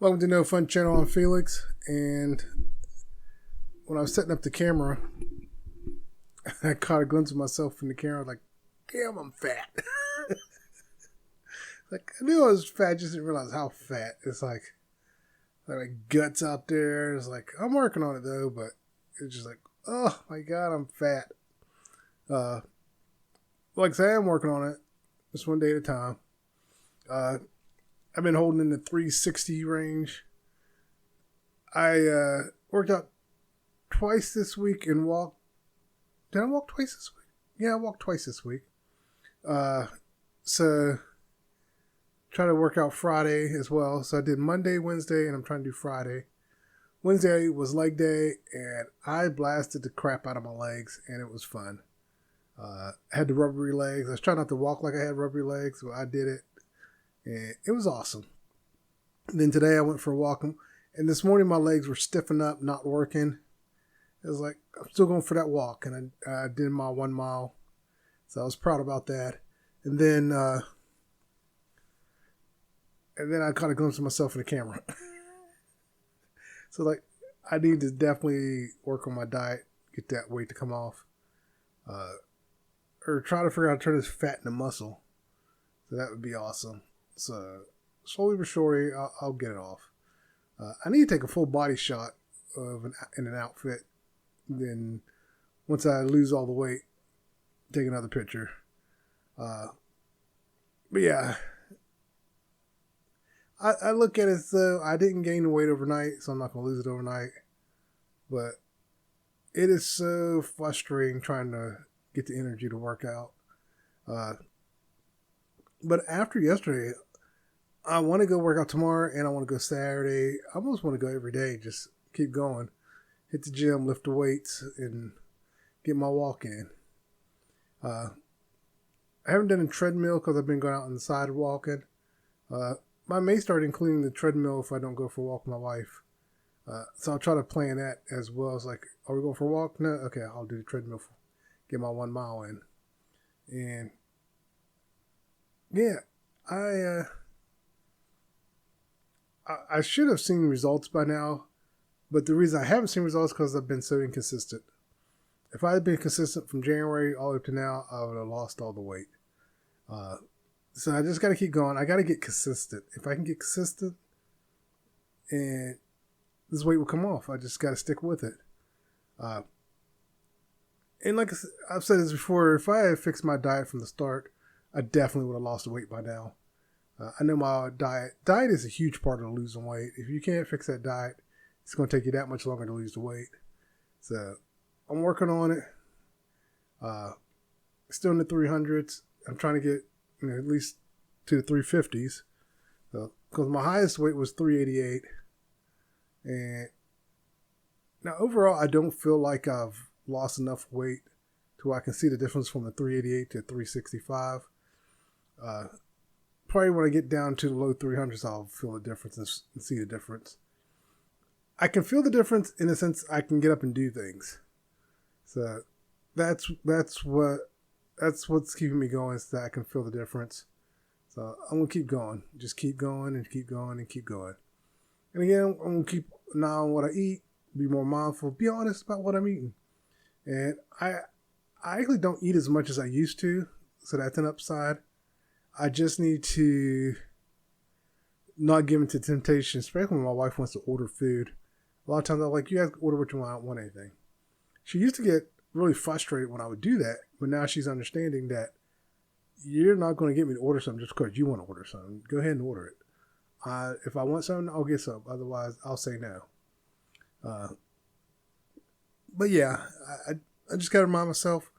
Welcome to No Fun Channel. I'm Felix, and when I was setting up the camera, I caught a glimpse of myself in the camera. I was like, damn, I'm fat. Like, I knew I was fat, just didn't realize how fat. It's like guts out there. It's like, I'm working on it though, but it's just like, oh my God, I'm fat. Like I say, I'm working on it, just one day at a time. I've been holding in the 360 range. I worked out twice this week and walked. Did I walk twice this week? Yeah, I walked twice this week. So try to work out Friday as well. So I did Monday, Wednesday, and I'm trying to do Friday. Wednesday was leg day, and I blasted the crap out of my legs, and it was fun. I had the rubbery legs. I was trying not to walk like I had rubbery legs, but I did it. And it was awesome. And then today I went for a walk, and this morning my legs were stiffened up, not working. It was like, I'm still going for that walk, and I did my 1 mile. So I was proud about that. And then I caught a glimpse of myself in the camera. So like, I need to definitely work on my diet, get that weight to come off. Or try to figure out how to turn this fat into muscle. So that would be awesome. So slowly but surely, I'll get it off. I need to take a full body shot in an outfit. Then once I lose all the weight, take another picture. But yeah, I look at it as though I didn't gain the weight overnight, so I'm not going to lose it overnight. But it is so frustrating trying to get the energy to work out. But after yesterday, I want to go work out tomorrow, and I want to go Saturday. I almost want to go every day, just keep going. Hit the gym, lift the weights, and get my walk in. I haven't done a treadmill because I've been going out on the side walking. I may start including the treadmill if I don't go for a walk with my wife. So I'll try to plan that as well. It's like, are we going for a walk? No? Okay, I'll do the treadmill, get my 1 mile in. And yeah, I should have seen results by now, but the reason I haven't seen results is because I've been so inconsistent. If I had been consistent from January all the way up to now, I would have lost all the weight. So I just got to keep going. I got to get consistent. If I can get consistent, and this weight will come off. I just got to stick with it. And like I've said this before, if I had fixed my diet from the start, I definitely would have lost the weight by now. I know my diet is a huge part of losing weight. If you can't fix that diet, it's going to take you that much longer to lose the weight. So I'm working on it. Still in the 300s. I'm trying to get at least to the 350s. Because my highest weight was 388. And now overall, I don't feel like I've lost enough weight to where I can see the difference from the 388 to 365. Probably when I get down to the low 300s, I'll feel the difference and see the difference. I can feel the difference in the sense I can get up and do things. So that's what's keeping me going, is that I can feel the difference. So I'm going to keep going. Just keep going and keep going and keep going. And again, I'm going to keep an eye on what I eat, be more mindful, be honest about what I'm eating. And I actually don't eat as much as I used to, so that's an upside. I just need to not give into temptation, especially when my wife wants to order food. A lot of times I'm like, you guys order what you want, I don't want anything. She used to get really frustrated when I would do that, but now she's understanding that you're not going to get me to order something just because you want to order something. Go ahead and order it. If I want something, I'll get something. Otherwise, I'll say no. But yeah, I just got to remind myself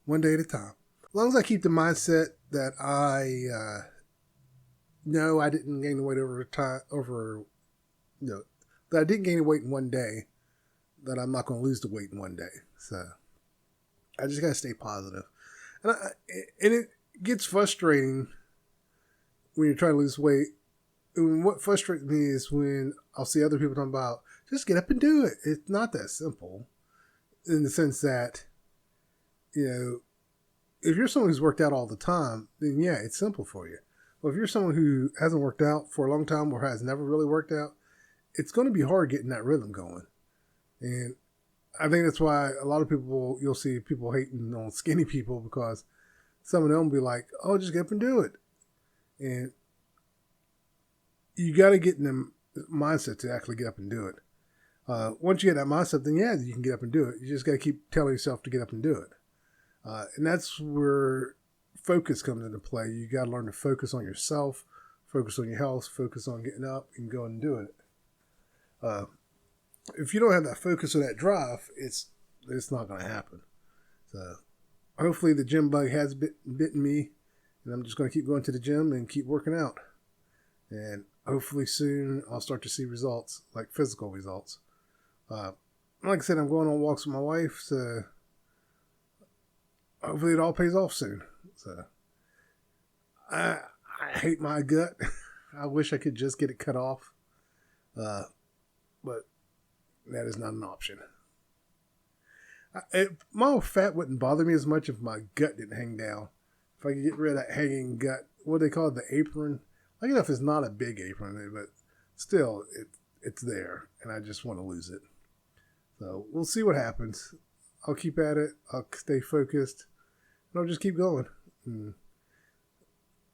one day at a time. As long as I keep the mindset that I know I didn't gain the weight that I didn't gain the weight in one day, that I'm not going to lose the weight in one day. So I just got to stay positive. And it gets frustrating when you're trying to lose weight. And what frustrates me is when I'll see other people talking about, just get up and do it. It's not that simple, in the sense that, if you're someone who's worked out all the time, then yeah, it's simple for you. But if you're someone who hasn't worked out for a long time or has never really worked out, it's going to be hard getting that rhythm going. And I think that's why a lot of people, you'll see people hating on skinny people, because some of them will be like, oh, just get up and do it. And you got to get in the mindset to actually get up and do it. Once you get that mindset, then yeah, you can get up and do it. You just got to keep telling yourself to get up and do it. And that's where focus comes into play. You got to learn to focus on yourself, focus on your health, focus on getting up and going and doing it. If you don't have that focus or that drive, it's not going to happen. So hopefully the gym bug has bitten me, and I'm just going to keep going to the gym and keep working out. And hopefully soon I'll start to see results, like physical results. Like I said, I'm going on walks with my wife, so hopefully it all pays off soon. So I hate my gut. I wish I could just get it cut off. But that is not an option. My fat wouldn't bother me as much if my gut didn't hang down. If I could get rid of that hanging gut, what do they call it, the apron? Like enough, it's not a big apron, but still, it's there, and I just want to lose it. So we'll see what happens. I'll keep at it. I'll stay focused, and I'll just keep going.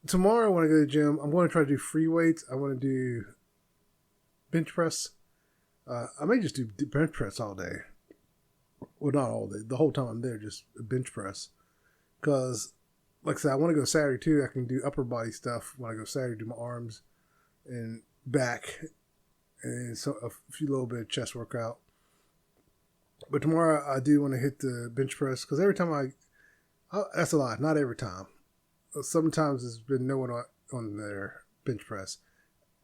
Tomorrow, when I go to the gym, I'm going to try to do free weights. I want to do bench press. I may just do bench press all day. Well, not all day. The whole time I'm there, just bench press. Because, like I said, I want to go Saturday too. I can do upper body stuff when I go Saturday, do my arms and back and so a few little bit of chest workout. But tomorrow I do want to hit the bench press, because every time that's a lie, not every time. Sometimes there's been no one on their bench press,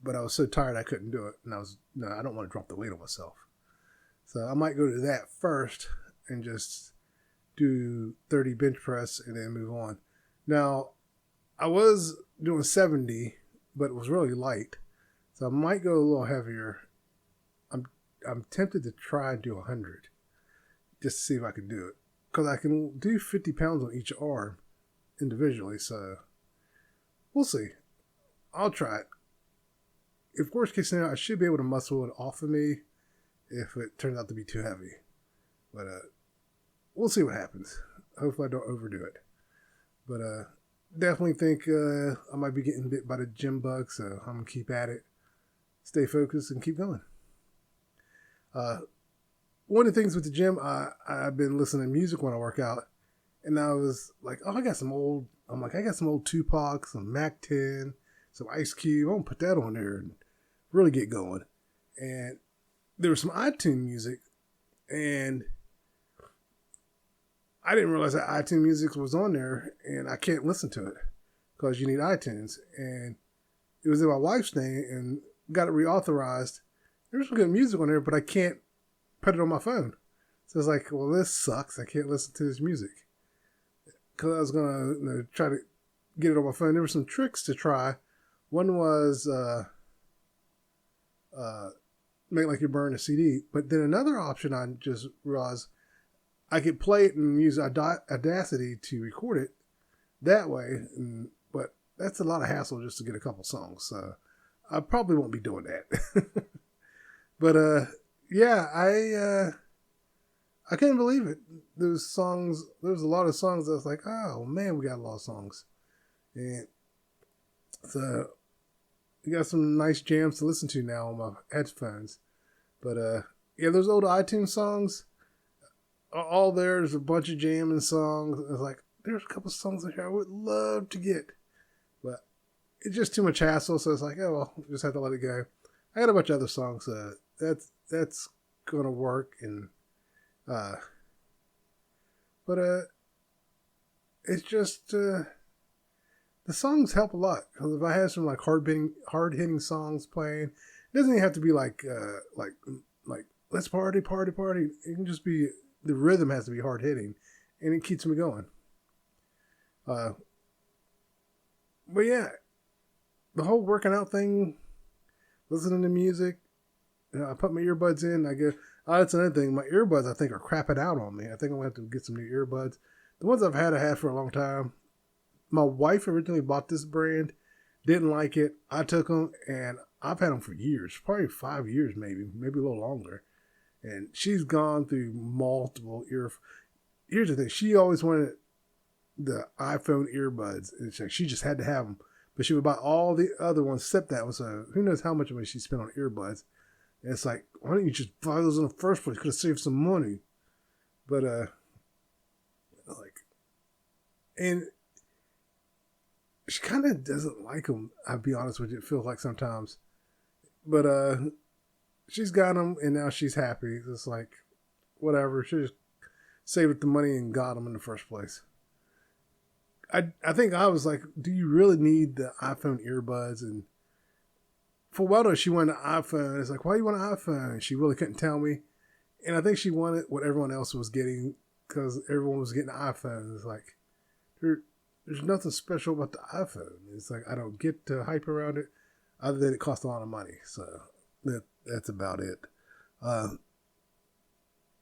but I was so tired I couldn't do it. And I don't want to drop the weight on myself. So I might go to that first and just do 30 bench press and then move on. Now, I was doing 70, but it was really light. So I might go a little heavier. I'm tempted to try and do 100 just to see if I can do it. Because I can do 50 pounds on each arm individually. So we'll see. I'll try it. If worst case scenario, I should be able to muscle it off of me if it turns out to be too heavy. But we'll see what happens. Hopefully I don't overdo it. But definitely think I might be getting bit by the gym bug, so I'm going to keep at it, stay focused, and keep going. One of the things with the gym, I've been listening to music when I work out, and I was like, I got some old Tupac, some Mac 10, some Ice Cube. I'm going to put that on there and really get going. And there was some iTunes music, and I didn't realize that iTunes music was on there, and I can't listen to it because you need iTunes. And it was in my wife's name, and got it reauthorized. There's some good music on there, but I can't put it on my phone. So it's like, well, this sucks. I can't listen to this music. Because I was going to try to get it on my phone. There were some tricks to try. One was make like you burn a CD. But then another option I just realized, I could play it and use Audacity to record it that way. But that's a lot of hassle just to get a couple songs. So I probably won't be doing that. But yeah, I couldn't believe it. There was a lot of songs that I was like, oh man, we got a lot of songs. And so we got some nice jams to listen to now on my headphones. But yeah, those old iTunes songs, all there's a bunch of jamming songs. I was like, there's a couple of songs in here I would love to get. But it's just too much hassle, so it's like, oh well, just have to let it go. I got a bunch of other songs, that's gonna work, and but it's just the songs help a lot. Because if I have some like hard hitting songs playing, it doesn't even have to be like let's party. It can just be, the rhythm has to be hard hitting, and it keeps me going. But yeah, the whole working out thing, listening to music. I put my earbuds in. I go, that's another thing. My earbuds, I think, are crapping out on me. I think I'm going to have to get some new earbuds. The ones I had for a long time. My wife originally bought this brand, didn't like it. I took them, and I've had them for years, probably 5 years, maybe a little longer. And she's gone through multiple ear. Here's the thing: she always wanted the iPhone earbuds. It's like she just had to have them, but she would buy all the other ones except that one. So who knows how much money she spent on earbuds? And it's like, why don't you just buy those in the first place? Could have saved some money. But and she kind of doesn't like them. I'll be honest with you. It feels like sometimes, but she's got them, and now she's happy. It's like, whatever. She just saved the money and got them in the first place. I think I was like, do you really need the iPhone earbuds? And for a while though, she wanted an iPhone. It's like, why do you want an iPhone? She really couldn't tell me. And I think she wanted what everyone else was getting because everyone was getting an iPhone. It's like, there's nothing special about the iPhone. It's like, I don't get the hype around it other than it costs a lot of money. So that's about it.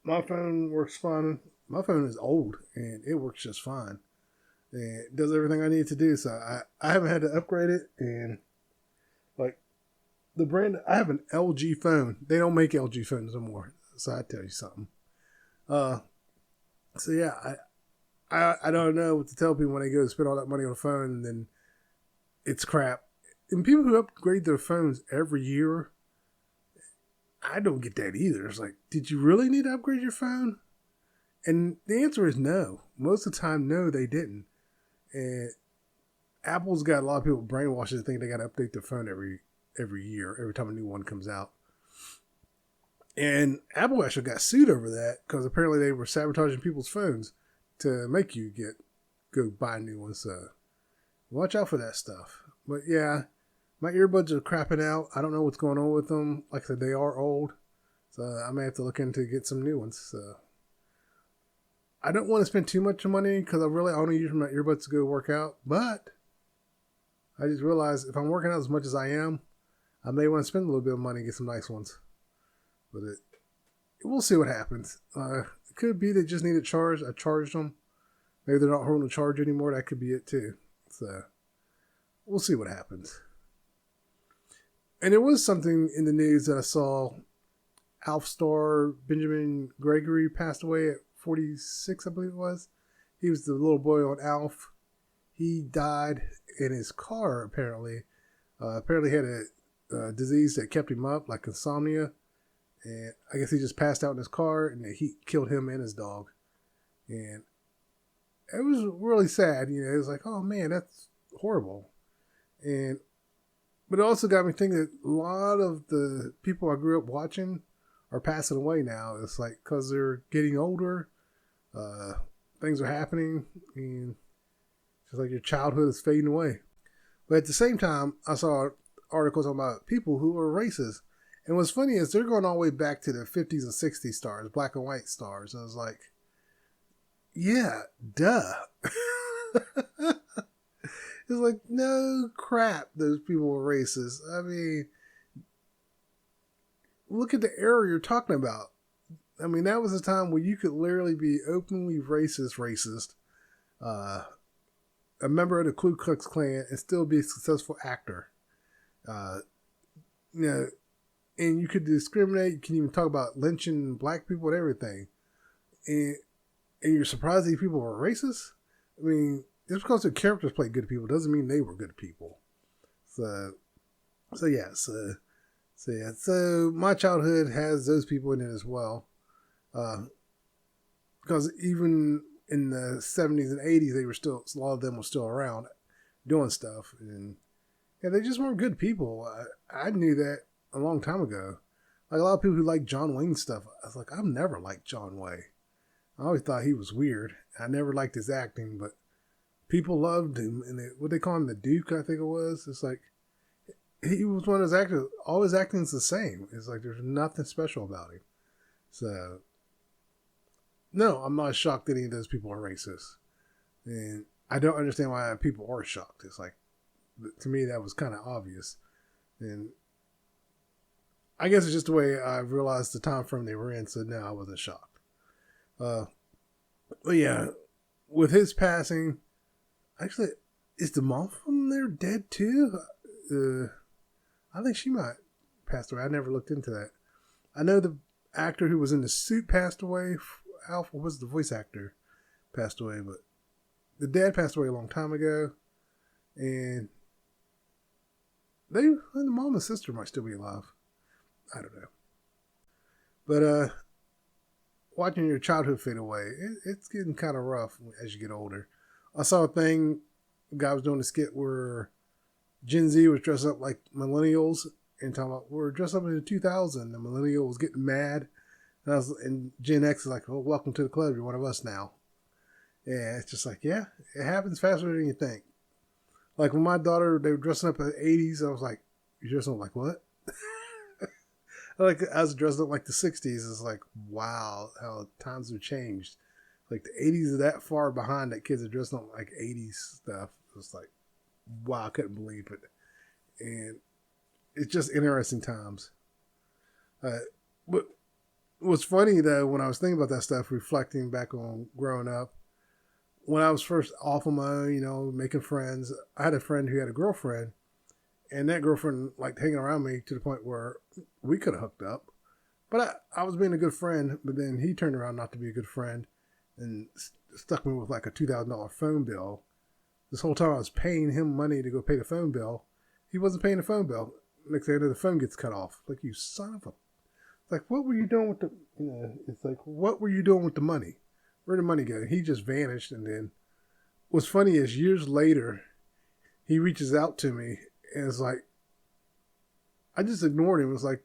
My phone works fine. My phone is old and it works just fine. And it does everything I need to do. So I haven't had to upgrade it. And like the brand, I have an LG phone. They don't make LG phones no more. So I tell you something. So yeah, I don't know what to tell people when they go to spend all that money on a phone and then it's crap. And people who upgrade their phones every year, I don't get that either. It's like, did you really need to upgrade your phone? And the answer is no. Most of the time, no, they didn't. And Apple's got a lot of people brainwashed to think they got to update their phone every year, every time a new one comes out. And Apple actually got sued over that because apparently they were sabotaging people's phones to make you go buy new ones. So watch out for that stuff. But yeah, my earbuds are crapping out. I don't know what's going on with them. Like I said, they are old. So I may have to look into get some new ones. So I don't want to spend too much money because I really only use my earbuds to go work out. But I just realized if I'm working out as much as I am, I may want to spend a little bit of money and get some nice ones. But we'll see what happens. It could be they just need a charge. I charged them. Maybe they're not holding a charge anymore. That could be it too. So we'll see what happens. And there was something in the news that I saw. Alf star Benjamin Gregory passed away at 46, I believe it was. He was the little boy on Alf. He died in his car, apparently. Apparently he had a disease that kept him up, like insomnia. And I guess he just passed out in his car, and the heat killed him and his dog. And it was really sad. You know, it was like, oh man, that's horrible. But it also got me thinking that a lot of the people I grew up watching are passing away now. It's like because they're getting older, things are happening, and it's just like your childhood is fading away. But at the same time, I saw articles about people who are racist. And what's funny is they're going all the way back to the 50s and 60s stars, black and white stars. I was like, yeah, duh. It's like, no crap, those people were racist. I mean, look at the era you're talking about. I mean, that was a time where you could literally be openly racist, a member of the Ku Klux Klan, and still be a successful actor. You know, and you could discriminate. You can even talk about lynching black people and everything. And you're surprised these people were racist? I mean, just because the characters play good people doesn't mean they were good people. So my childhood has those people in it as well. Because even in the 70s and 80s, a lot of them were still around doing stuff. And yeah, they just weren't good people. I knew that a long time ago. Like a lot of people who like John Wayne stuff, I was like, I've never liked John Wayne. I always thought he was weird. I never liked his acting, but people loved him. And what they call him, the Duke, I think it was. It's like, he was one of those actors, all his acting's the same. It's like, there's nothing special about him. So, no, I'm not shocked that any of those people are racist. And I don't understand why people are shocked. It's like, to me, that was kind of obvious. And I guess it's just the way I realized the time frame they were in, so no, I wasn't shocked. But yeah, with his passing, actually, is the mom from there dead too? I think she might passed away. I never looked into that. I know the actor who was in the suit passed away. Alpha was the voice actor passed away, but the dad passed away a long time ago, and the mom and sister might still be alive. I don't know, but watching your childhood fade away, it's getting kind of rough as you get older. I saw a thing, a guy was doing a skit where Gen Z was dressed up like millennials and talking about we're dressed up in the 2000. The millennial was getting mad, and Gen X is like, "Oh, welcome to the club. You're one of us now." Yeah, it's just like, yeah, it happens faster than you think. Like when my daughter, they were dressing up in the 80s. I was like, "You dressing up like what?" Like I was dressed up like the 60s. It's like, wow, how times have changed. Like the 80s are that far behind that kids are dressing up like 80s stuff. It's like, wow, I couldn't believe it. And it's just interesting times. But what's funny though, when I was thinking about that stuff, reflecting back on growing up, when I was first off of my own, making friends, I had a friend who had a girlfriend, and that girlfriend liked hanging around me to the point where we could have hooked up. But I was being a good friend, but then he turned around not to be a good friend and stuck me with like a $2,000 phone bill. This whole time I was paying him money to go pay the phone bill. He wasn't paying the phone bill. Next thing I know, the phone gets cut off. Like, you son of a... It's like, what were you doing with the... it's like, what were you doing with the money? Where'd the money go? He just vanished. And then what's funny is years later, he reaches out to me and it's like, I just ignored him. It was like,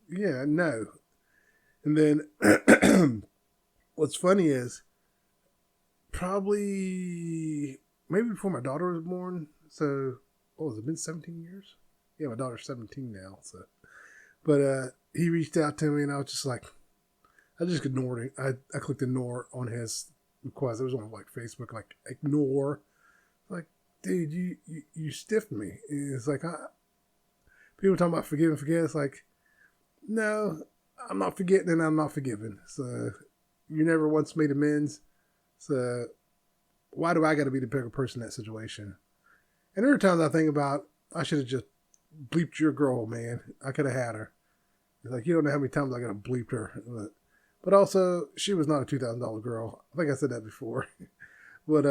yeah, no. And then what's funny is probably maybe before my daughter was born. So, what has it been 17 years? Yeah, my daughter's 17 now. So, but he reached out to me and I was just like, I just ignored it. I clicked ignore on his request. It was on like Facebook, like ignore. Like, dude, you stiffed me. And it's like, people talking about forgive and forget. It's like, no, I'm not forgetting and I'm not forgiving. So you never once made amends. So why do I got to be the bigger person in that situation? And there are times I think about, I should have just bleeped your girl, man. I could have had her. It's like, you don't know how many times I got to bleep her. But also, she was not a $2,000 girl. I think I said that before. But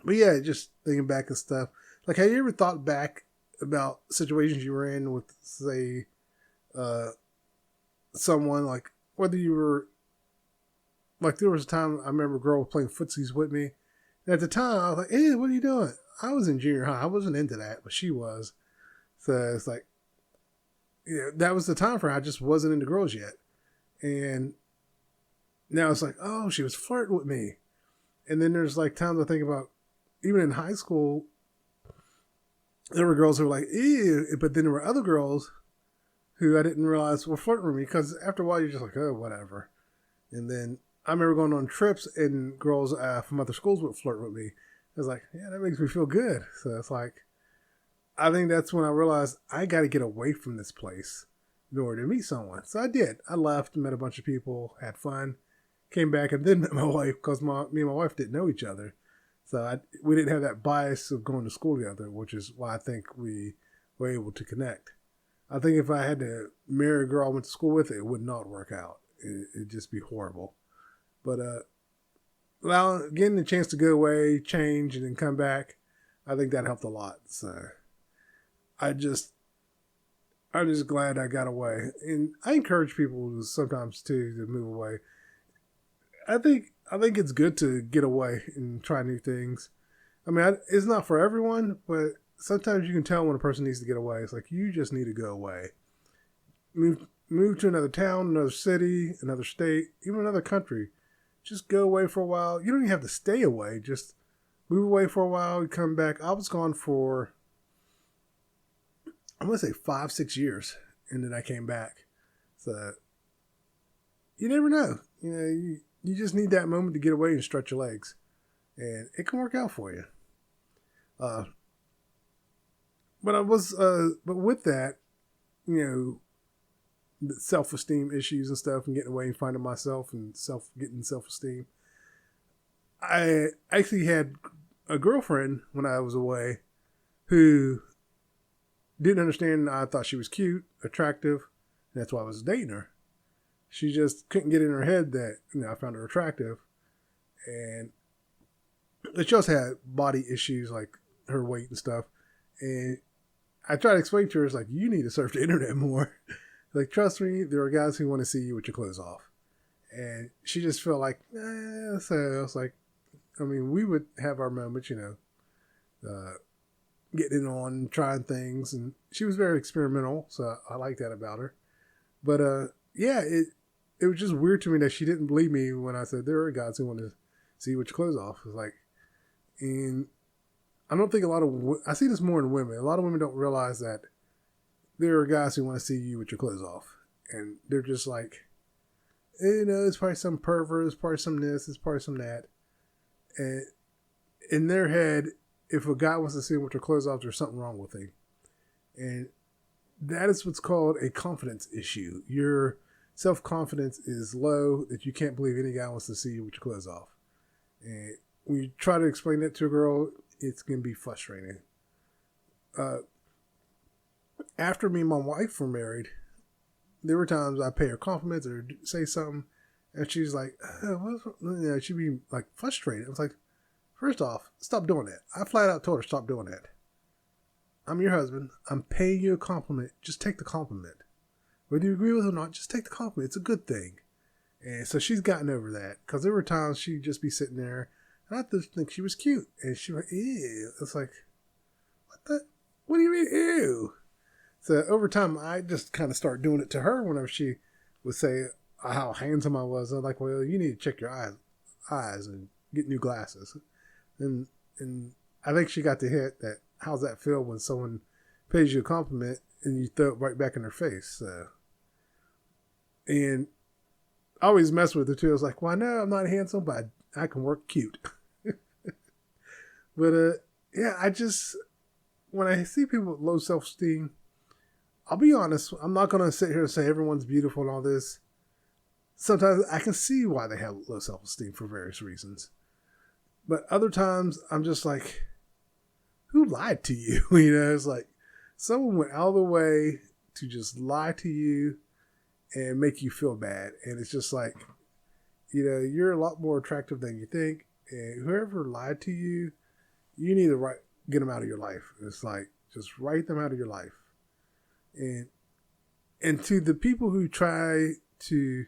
but yeah, just thinking back and stuff. Like, have you ever thought back about situations you were in with, say, someone, like, whether you were, like, there was a time I remember a girl was playing footsies with me. And at the time, I was like, hey, what are you doing? I was in junior high. I wasn't into that, but she was. So it's like, that was the time for her. I just wasn't into girls yet. And now it's like, oh, she was flirting with me. And then there's like times I think about, even in high school, there were girls who were like, ew. But then there were other girls who I didn't realize were flirting with me, because after a while you're just like, oh, whatever. And then I remember going on trips and girls from other schools would flirt with me. I was like, yeah, that makes me feel good. So it's like, I think that's when I realized I got to get away from this place in order to meet someone. So I did. I left, met a bunch of people, had fun, came back, and then met my wife, because me and my wife didn't know each other. So we didn't have that bias of going to school together, which is why I think we were able to connect. I think if I had to marry a girl I went to school with, it would not work out. It'd just be horrible. But getting the chance to go away, change, and then come back, I think that helped a lot. So I'm just glad I got away. And I encourage people sometimes too to move away. I think it's good to get away and try new things. I mean, it's not for everyone, but sometimes you can tell when a person needs to get away. It's like, you just need to go away. Move to another town, another city, another state, even another country. Just go away for a while. You don't even have to stay away. Just move away for a while and come back. I was gone for, I'm going to say 5-6 years, and then I came back. So you never know. You just need that moment to get away and stretch your legs, and it can work out for you. But with that, the self-esteem issues and stuff, and getting away and finding myself and getting self-esteem. I actually had a girlfriend when I was away who didn't understand. I thought she was cute, attractive, and that's why I was dating her. She just couldn't get in her head that I found her attractive, and she also had body issues like her weight and stuff. And I tried to explain to her, it's like, you need to surf the internet more. Like, trust me, there are guys who want to see you with your clothes off. And she just felt like, So I was like, we would have our moments, getting on, trying things. And she was very experimental, so I like that about her. But, it was just weird to me that she didn't believe me when I said there are guys who want to see you with your clothes off. It's like, and I don't think I see this more in women. A lot of women don't realize that there are guys who want to see you with your clothes off. And they're just like, it's probably some pervert, it's probably some this, it's probably some that. And in their head, if a guy wants to see him with their clothes off, there's something wrong with him. And that is what's called a confidence issue. Your self-confidence is low, that you can't believe any guy wants to see you with your clothes off. And when you try to explain that to a girl, it's going to be frustrating. After me and my wife were married, there were times I pay her compliments or say something, and she's like, she'd be like frustrated. I was like, first off, stop doing that. I flat out told her, stop doing that. I'm your husband. I'm paying you a compliment. Just take the compliment. Whether you agree with it or not, just take the compliment. It's a good thing. And so she's gotten over that, because there were times she'd just be sitting there, and I just think she was cute. And she was like, ew. It's like, what do you mean, ew? So over time, I just kind of started doing it to her whenever she would say how handsome I was. I'm like, well, you need to check your eyes and get new glasses. And I think she got the hit that, how's that feel when someone pays you a compliment and you throw it right back in their face? And I always mess with her too. I was like, well, I know I'm not handsome, but I can work cute. But when I see people with low self-esteem, I'll be honest, I'm not going to sit here and say everyone's beautiful and all this. Sometimes I can see why they have low self-esteem for various reasons. But other times, I'm just like, who lied to you? It's like someone went out of the way to just lie to you and make you feel bad. And it's just like, you're a lot more attractive than you think. And whoever lied to you, you need to get them out of your life. It's like, just write them out of your life. And to the people who try to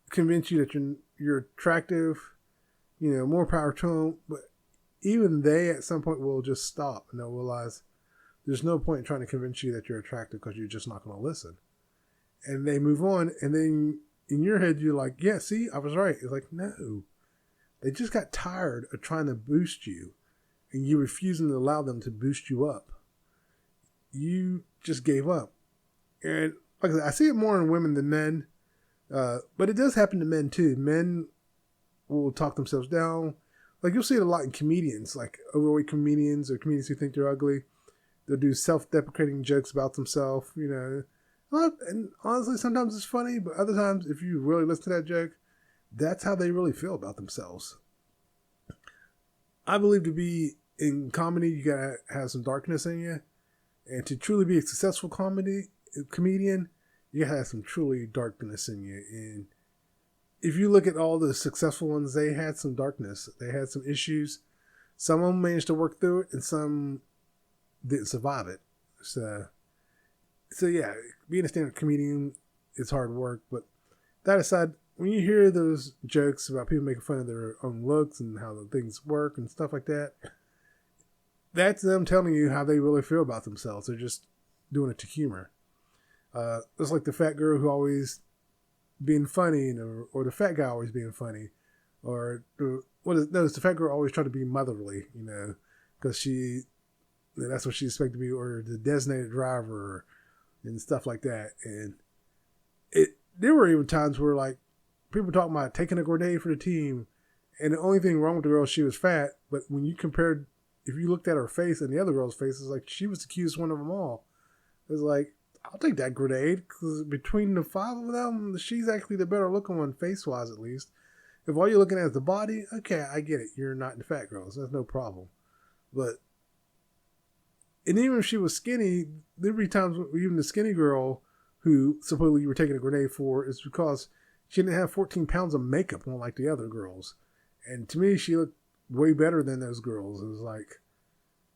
convince you that you're attractive, more power to them. But even they at some point will just stop and they'll realize there's no point in trying to convince you that you're attractive, because you're just not going to listen. And they move on, and then in your head you're like, yeah, see, I was right. It's like, no. They just got tired of trying to boost you, and you refusing to allow them to boost you up. You just gave up. And like I said, I see it more in women than men. But it does happen to men too. Men will talk themselves down. Like, you'll see it a lot in comedians, like overweight comedians or comedians who think they're ugly. They'll do self-deprecating jokes about themselves, And honestly, sometimes it's funny, but other times, if you really listen to that joke, that's how they really feel about themselves. I believe to be in comedy, you gotta have some darkness in you. And to truly be a successful comedian, you gotta have some truly darkness in you. And if you look at all the successful ones, they had some darkness. They had some issues. Some of them managed to work through it, and some didn't survive it. So yeah, being a stand-up comedian is hard work. But that aside, when you hear those jokes about people making fun of their own looks and how the things work and stuff like that, that's them telling you how they really feel about themselves. They're just doing it to humor. It's like the fat girl who always being funny, or the fat guy always being funny, or it's the fat girl always trying to be motherly, because that's what she's expected to be, or the designated driver, and stuff like that. And there were even times where like people talking about taking a grenade for the team, and the only thing wrong with the girl, she was fat. But when you compared, if you looked at her face and the other girl's face, it's like she was the cutest one of them all. It was like, I'll take that grenade, because between the 5 of them, she's actually the better looking one, face-wise at least. If all you're looking at is the body, okay, I get it. You're not the fat girl, so that's no problem. But And even if she was skinny, there'd be times when even the skinny girl who supposedly you were taking a grenade for is because she didn't have 14 pounds of makeup on like the other girls. And to me, she looked way better than those girls. It was like,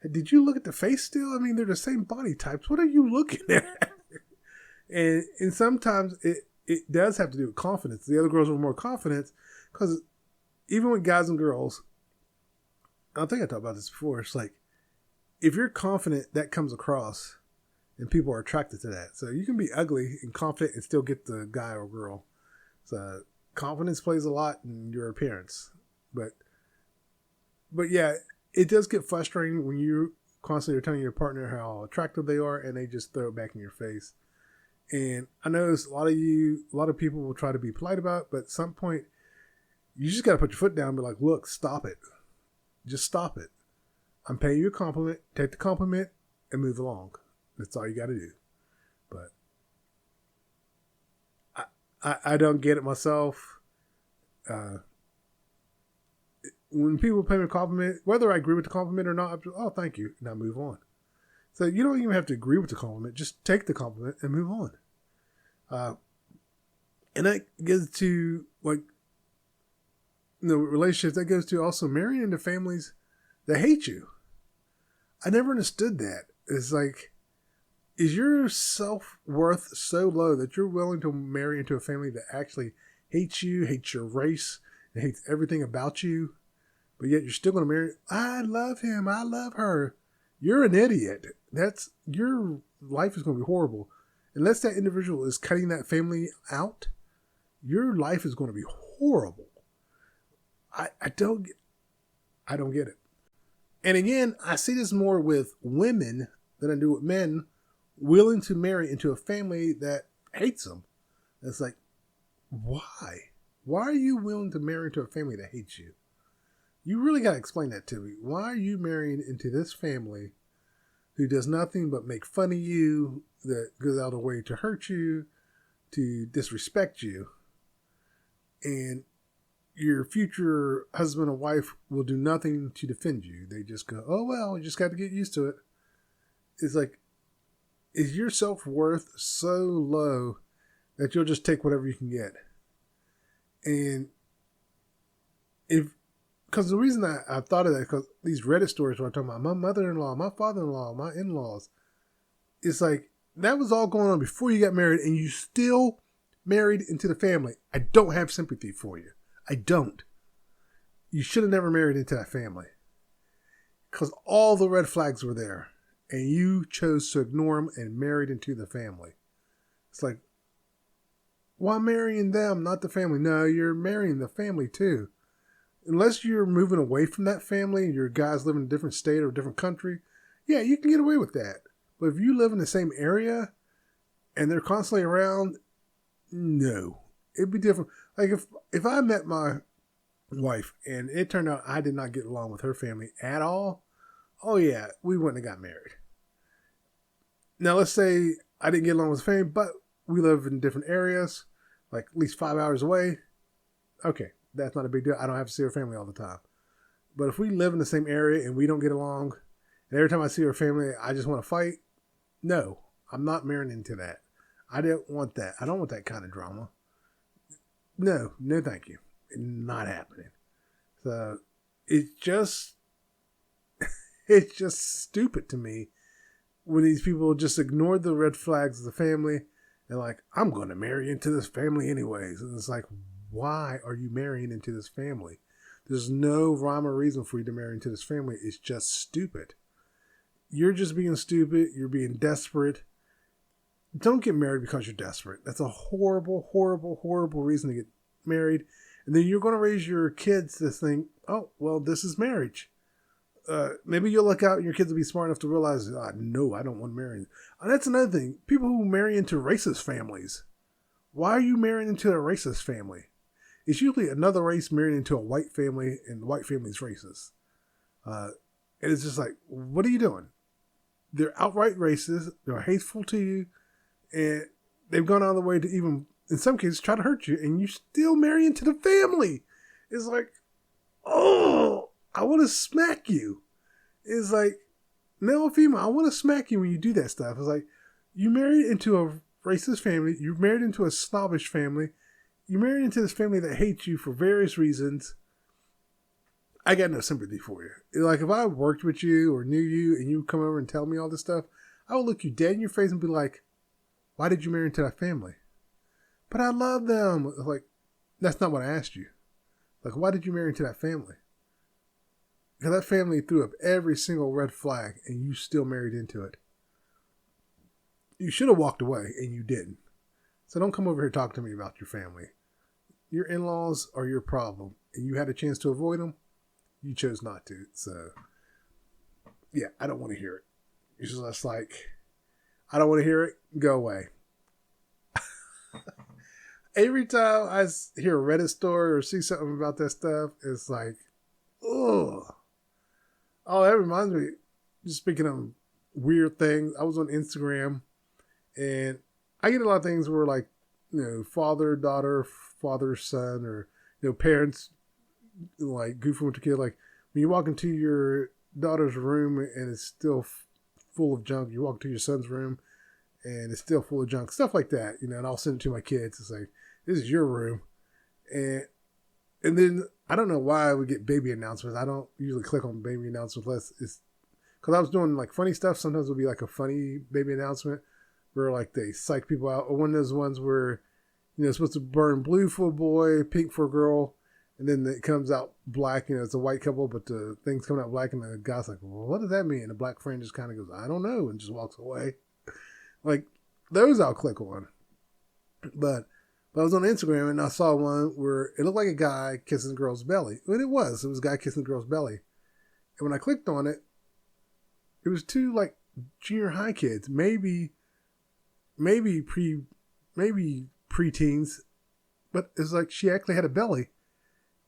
hey, did you look at the face still? I mean, they're the same body types. What are you looking at? and sometimes it does have to do with confidence. The other girls were more confident because even with guys and girls, I think I talked about this before. It's like, if you're confident, that comes across and people are attracted to that. So you can be ugly and confident and still get the guy or girl. So confidence plays a lot in your appearance. But yeah, it does get frustrating when you constantly are telling your partner how attractive they are and they just throw it back in your face. And I know a lot of people will try to be polite about it, but at some point, you just got to put your foot down and be like, look, stop it. Just stop it. I'm paying you a compliment. Take the compliment and move along. That's all you got to do. But I don't get it myself. When people pay me a compliment, whether I agree with the compliment or not, I'm just, oh, thank you, and I move on. So you don't even have to agree with the compliment. Just take the compliment and move on. And that gets to, like, relationships. That goes to also marrying into families that hate you. I never understood that. It's like, is your self-worth so low that you're willing to marry into a family that actually hates you, hates your race, and hates everything about you, but yet you're still going to marry? I love him. I love her. You're an idiot. Your life is going to be horrible. Unless that individual is cutting that family out, your life is going to be horrible. I don't get it. And again, I see this more with women than I do with men willing to marry into a family that hates them. It's like, why? Why are you willing to marry into a family that hates you? You really got to explain that to me. Why are you marrying into this family who does nothing but make fun of you, that goes out of the way to hurt you, to disrespect you, and your future husband or wife will do nothing to defend you? They just go, oh, well, you just got to get used to it. It's like, is your self-worth so low that you'll just take whatever you can get? And because the reason I thought of that, because these Reddit stories where I'm talking about my mother-in-law, my father-in-law, my in-laws, it's like, that was all going on before you got married, and you still married into the family. I don't have sympathy for you. I don't. You should have never married into that family, because all the red flags were there, and you chose to ignore them and married into the family. It's like, why marrying them, not the family? No, you're marrying the family too. Unless you're moving away from that family and your guys live in a different state or a different country, yeah, you can get away with that. But if you live in the same area and they're constantly around, no. It'd be different. Like if I met my wife and it turned out I did not get along with her family at all, oh yeah, we wouldn't have got married. Now let's say I didn't get along with the family, but we live in different areas, like at least 5 hours away. Okay, that's not a big deal. I don't have to see her family all the time. But if we live in the same area and we don't get along, and every time I see her family, I just want to fight, no, I'm not marrying into that. I don't want that. I don't want that kind of drama. No, thank you. Not happening. So it's just stupid to me when these people just ignore the red flags of the family. They're like, I'm going to marry into this family anyways. And it's like, why are you marrying into this family? There's no rhyme or reason for you to marry into this family. It's just stupid. You're just being stupid. You're being desperate. Don't get married because you're desperate. That's a horrible, horrible, horrible reason to get married. And then you're going to raise your kids to think, oh, well, this is marriage. Maybe you'll look out and your kids will be smart enough to realize, no, I don't want to marry. And that's another thing. People who marry into racist families. Why are you marrying into a racist family? It's usually another race marrying into a white family, and the white family's racist. And it's just like, what are you doing? They're outright racist. They're hateful to you. And they've gone out of the way to even, in some cases, try to hurt you. And you still marry into the family. It's like, oh, I want to smack you. It's like, male or female, I want to smack you when you do that stuff. It's like, you married into a racist family. You're married into a snobbish family. You're married into this family that hates you for various reasons. I got no sympathy for you. Like, if I worked with you or knew you and you come over and tell me all this stuff, I would look you dead in your face and be like, why did you marry into that family? But I love them. Like, that's not what I asked you. Like, why did you marry into that family? Because that family threw up every single red flag and you still married into it. You should have walked away and you didn't. So don't come over here and talk to me about your family. Your in-laws are your problem and you had a chance to avoid them. You chose not to. So, yeah, I don't want to hear it. It's just like, I don't want to hear it. Go away. Every time I hear a Reddit story or see something about that stuff, it's like, ugh. Oh, that reminds me, just speaking of weird things, I was on Instagram and I get a lot of things where, like, you know, father, daughter, father, son, or, you know, parents, like, goofing with the kid. Like, when you walk into your daughter's room and it's still full of junk, you walk to your son's room and it's still full of junk, stuff like that, you know, and I'll send it to my kids and say, this is your room. And then I don't know why we get baby announcements. I don't usually click on baby announcements unless it's because I was doing like funny stuff. Sometimes it'll be like a funny baby announcement where like they psych people out, or one of those ones where, you know, it's supposed to burn blue for a boy, pink for a girl, and then it comes out black. You know, it's a white couple, but the thing's coming out black, and the guy's like, well, what does that mean? And the black friend just kind of goes, I don't know, and just walks away. Like, those I'll click on. But I was on Instagram and I saw one where it looked like a guy kissing a girl's belly. And it was a guy kissing a girl's belly. And when I clicked on it, it was two like junior high kids, maybe preteens, but it's like she actually had a belly.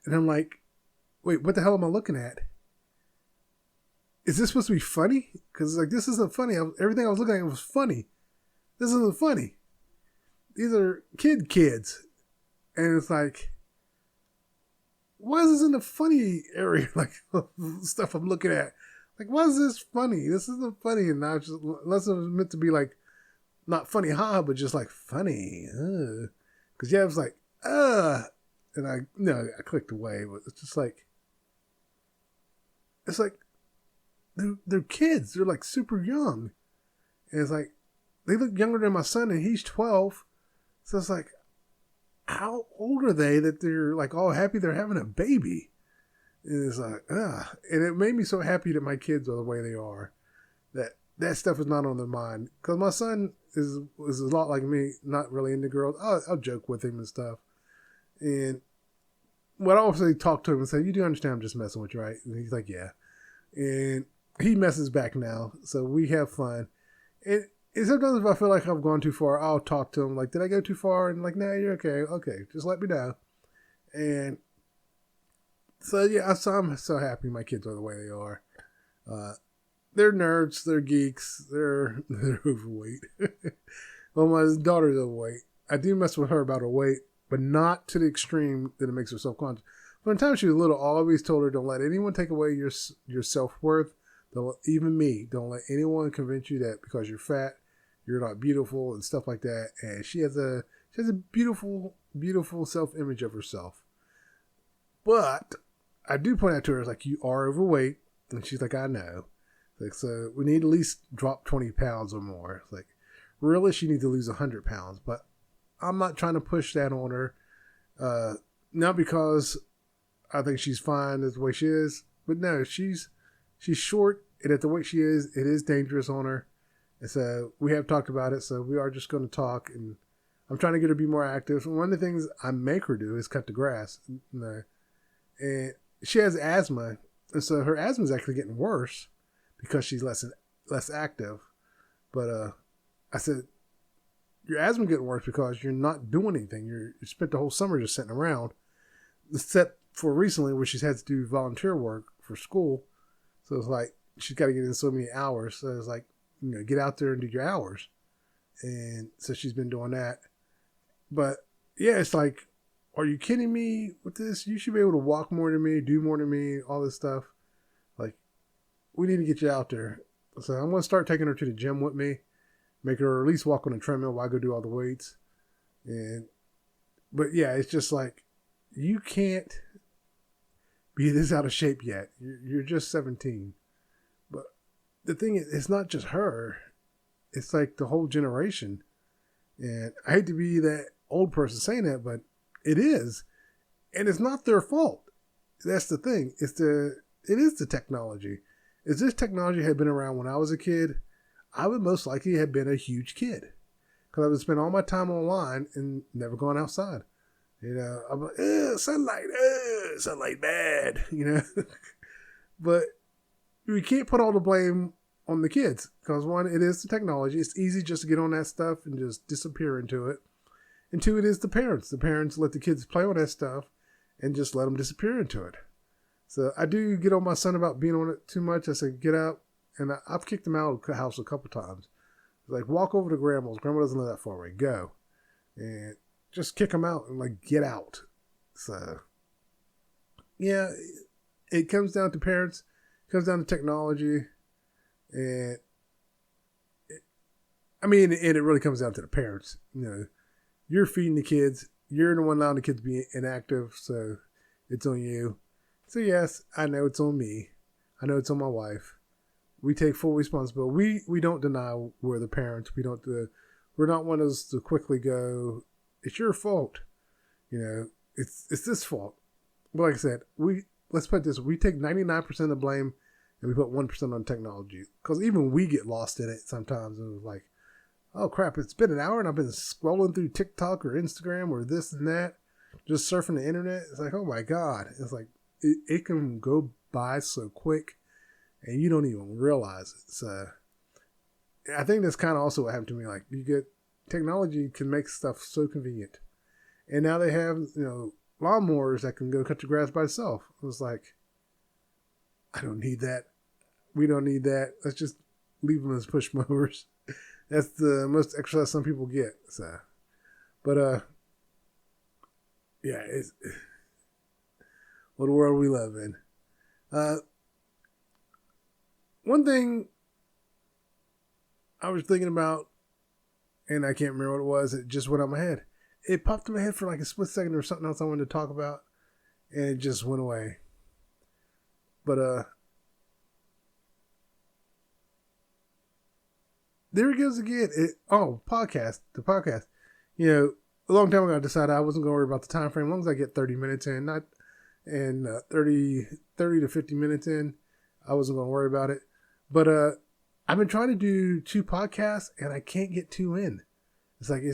And I'm like, wait, what the hell am I looking at? Is this supposed to be funny? Because like, this isn't funny. Everything I was looking at was funny. This isn't funny. These are kids. And it's like, why is this in the funny area? Like, stuff I'm looking at. Like, why is this funny? This isn't funny. And now, just unless it was meant to be like, not funny, but just like funny. Because yeah, it was like, and I clicked away. But it's just like, it's like, they're kids. They're like super young. And it's like, they look younger than my son and he's 12. So it's like, how old are they that they're like all happy they're having a baby? And it's like, and it made me so happy that my kids are the way they are, that stuff is not on their mind. Because my son is a lot like me, not really into girls. I'll joke with him and stuff. And what I also talk to him and say, you do understand I'm just messing with you, right? And he's like, yeah. And he messes back now. So we have fun. And sometimes if I feel like I've gone too far, I'll talk to him. Like, did I go too far? And like, no, you're okay. Okay, just let me know. And so, yeah, I'm so happy my kids are the way they are. They're nerds. They're geeks. They're overweight. Well, my daughter's overweight. I do mess with her about her weight, but not to the extreme that it makes her self-conscious. From the time she was little, I always told her, don't let anyone take away your self-worth. Even me, don't let anyone convince you that because you're fat, you're not beautiful and stuff like that. And she has a beautiful, beautiful self-image of herself. But I do point out to her, like, you are overweight. And she's like, I know. Like, so we need to at least drop 20 pounds or more. It's like, really, she needs to lose 100 pounds. But I'm not trying to push that on her. Not because I think she's fine as the way she is. But no, she's short. And at the way she is, it is dangerous on her. And so we have talked about it. So we are just going to talk. And I'm trying to get her to be more active. And one of the things I make her do is cut the grass. And she has asthma. And so her asthma is actually getting worse because she's less active. But I said, your asthma getting worse because you're not doing anything. You spent the whole summer just sitting around. Except for recently where she's had to do volunteer work for school. So it's like, she's got to get in so many hours. So it's like, get out there and do your hours. And so she's been doing that. But yeah, it's like, are you kidding me with this? You should be able to walk more than me, do more than me, all this stuff. Like, we need to get you out there. So I'm going to start taking her to the gym with me, make her at least walk on the treadmill while I go do all the weights. But yeah, it's just like, you can't be this out of shape yet. You're just 17. But the thing is, it's not just her. It's like the whole generation. And I hate to be that old person saying that, but it is. And it's not their fault. That's the thing. It is the technology. If this technology had been around when I was a kid, I would most likely have been a huge kid. Because I would spend all my time online and never gone outside. You know, I'm like, sunlight bad, you know. But we can't put all the blame on the kids. Because one, it is the technology. It's easy just to get on that stuff and just disappear into it. And two, it is the parents. The parents let the kids play on that stuff and just let them disappear into it. So I do get on my son about being on it too much. I say, get out. And I've kicked him out of the house a couple times. Like, walk over to grandma's. Grandma doesn't live that far away. Go. And just kick him out and, like, get out. So, yeah, it comes down to parents. It comes down to technology. And, it really comes down to the parents. You know, you're feeding the kids. You're the one allowing the kids to be inactive. So, it's on you. So, yes, I know it's on me. I know it's on my wife. We take full responsibility. We don't deny we're the parents. We're not one of those to quickly go, it's your fault. You know, it's this fault. But like I said, let's put it this, we take 99% of the blame and we put 1% on technology. Because even we get lost in it sometimes. And it's like, oh crap, it's been an hour and I've been scrolling through TikTok or Instagram or this and that, just surfing the internet. It's like, oh my God. It's like, it can go by so quick and you don't even realize it. So I think that's kind of also what happened to me. Like, you get technology can make stuff so convenient. And now they have, lawnmowers that can go cut your grass by itself. It was like, I don't need that. We don't need that. Let's just leave them as push mowers. That's the most exercise some people get. So, but, yeah, it's what a world we live in. One thing I was thinking about, and I can't remember what it was, it just went on my head. It popped in my head for like a split second or something else I wanted to talk about, and it just went away. But, there it goes again. The podcast. You know, a long time ago I decided I wasn't going to worry about the time frame. As long as I get 30 minutes in, 30 to 50 minutes in, I wasn't going to worry about it. But I've been trying to do 2 podcasts and I can't get 2 in. It's like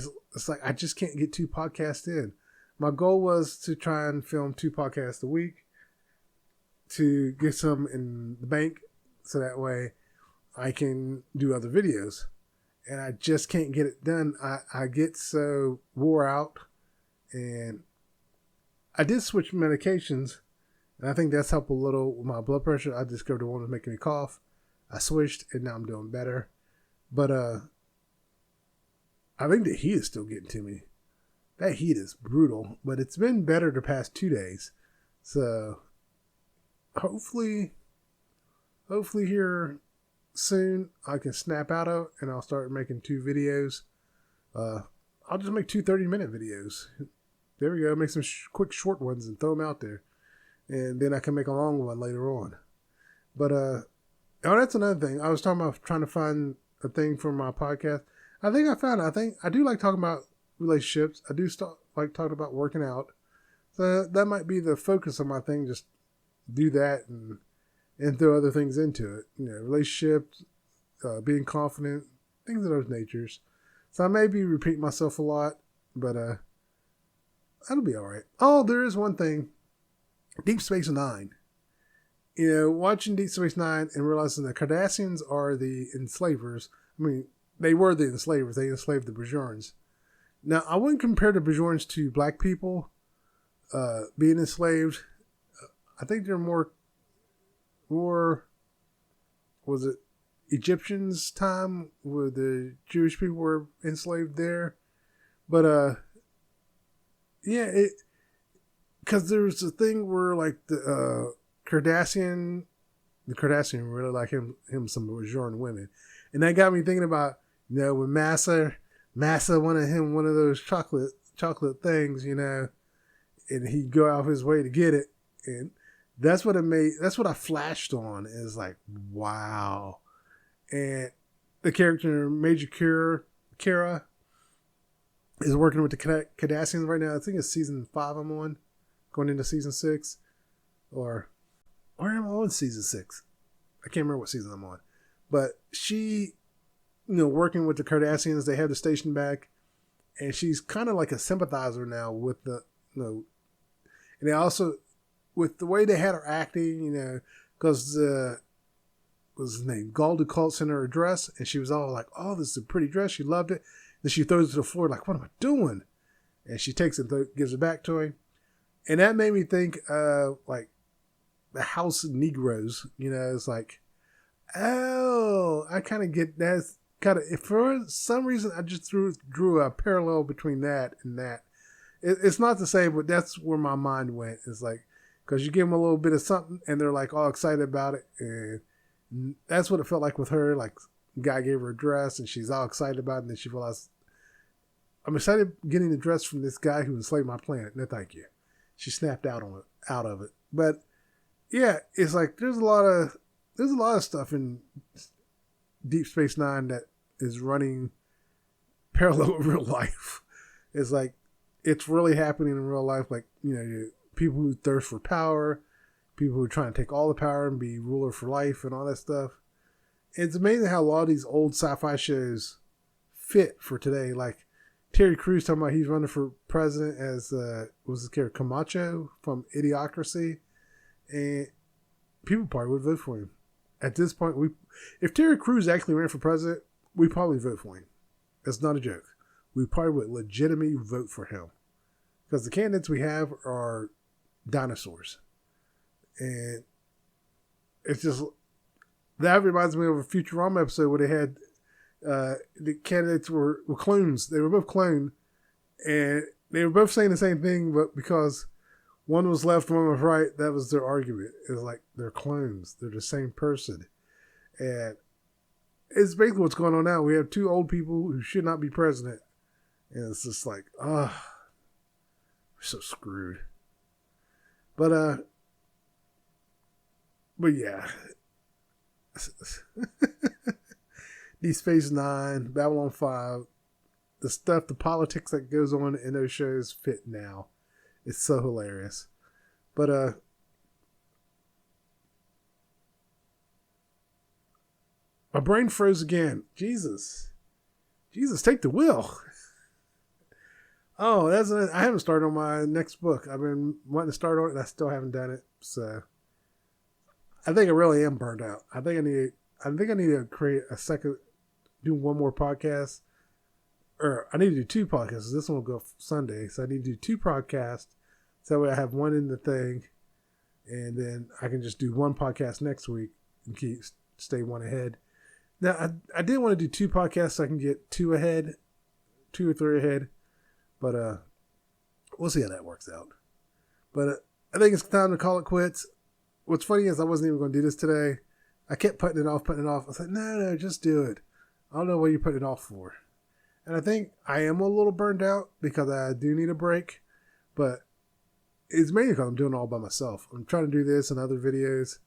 I just can't get 2 podcasts in. My goal was to try and film 2 podcasts a week to get some in the bank so that way I can do other videos. And I just can't get it done. I get so wore out, and I did switch medications, and I think that's helped a little with my blood pressure. I discovered the one was making me cough. I switched, and now I'm doing better. But I think the heat is still getting to me. That heat is brutal, but it's been better the past 2 days. So hopefully here soon I can snap out of it, and I'll start making 2 videos. I'll just make 2 30-minute videos. There we go. Make some quick short ones and throw them out there. And then I can make a long one later on. But, that's another thing. I was talking about trying to find a thing for my podcast. I think I found it. I think I do like talking about relationships. I do like talking about working out. So that might be the focus of my thing. Just do that and throw other things into it. You know, relationships, being confident, things of those natures. So I may be repeating myself a lot, but that'll be all right. Oh, there is one thing. Deep Space Nine. You know, watching Deep Space Nine and realizing the Cardassians are the enslavers. I mean, they were the enslavers. They enslaved the Bajorans. Now, I wouldn't compare the Bajorans to black people being enslaved. I think they're more, was it Egyptians' time where the Jewish people were enslaved there? But, yeah, because there's a thing where, like, the Cardassian the Kardashian really like him some Bajoran women. And that got me thinking about, when Massa wanted him one of those chocolate things, and he'd go out of his way to get it. And that's what I flashed on, is like, wow. And the character Major Kara is working with the Kardashians right now. I think it's season 5 I'm on, going into season 6, or am I on season 6? I can't remember what season I'm on. But she, working with the Kardashians, they have the station back, and she's kind of like a sympathizer now with the, and they also, with the way they had her acting, because what's his name? Gal Gadot sent her a dress, and she was all like, "Oh, this is a pretty dress." She loved it. Then she throws it to the floor like, "What am I doing?" And she takes it, gives it back to him, and that made me think, like the House of Negroes. It's like, oh, I kind of get that. Kind of, for some reason, I just drew a parallel between that and that. It's not the same, but that's where my mind went. It's like, because you give them a little bit of something, and they're like all excited about it, and that's what it felt like with her. Like, guy gave her a dress, and she's all excited about it, and then she realized, I'm excited getting the dress from this guy who enslaved my planet. No, thank you. She snapped out of it. But yeah, it's like there's a lot of stuff in Deep Space Nine that is running parallel with real life. It's like, it's really happening in real life. Like, people who thirst for power, people who are trying to take all the power and be ruler for life and all that stuff. It's amazing how a lot of these old sci-fi shows fit for today. Like Terry Crews talking about he's running for president as, was his character Camacho from Idiocracy. And people probably would vote for him. At this point, if Terry Crews actually ran for president, we'd probably vote for him. That's not a joke. We probably would legitimately vote for him. Because the candidates we have are dinosaurs. And it's just, that reminds me of a Futurama episode where they had, the candidates were clones. They were both cloned. And they were both saying the same thing, but because one was left, one was right, that was their argument. It's like, they're clones. They're the same person. And it's basically what's going on now. We have two old people who should not be president. And it's just like, we're so screwed. But yeah. Deep Space Nine, Babylon 5, the stuff, the politics that goes on in those shows fit now. It's so hilarious. But my brain froze again. Jesus, take the wheel. Oh, I haven't started on my next book. I've been wanting to start on it, and I still haven't done it. So I think I really am burned out. I think I need to create a second, do one more podcast, or I need to do 2 podcasts. This one will go Sunday, so I need to do 2 podcasts. So that way I have one in the thing, and then I can just do 1 podcast next week and stay one ahead. Now, I did want to do 2 podcasts so I can get 2 ahead, 2 or 3 ahead, but we'll see how that works out. But I think it's time to call it quits. What's funny is I wasn't even going to do this today. I kept putting it off. I was like, no, just do it. I don't know what you're putting it off for. And I think I am a little burned out because I do need a break, but it's mainly because I'm doing it all by myself. I'm trying to do this and other videos.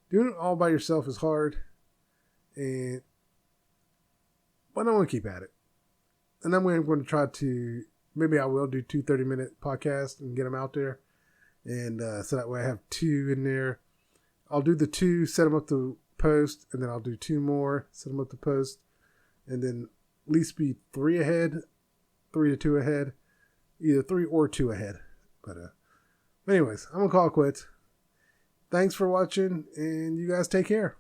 Doing it all by yourself is hard, but I want to keep at it. And I'm going to try to, maybe I will do 2 30-minute podcasts and get them out there. And so that way I have 2 in there. I'll do the 2, set them up to post, and then I'll do 2 more, set them up to post, and then at least be 3 ahead, 3 to 2 ahead, either 3 or 2 ahead. But anyways, I'm going to call it quits. Thanks for watching, and you guys take care.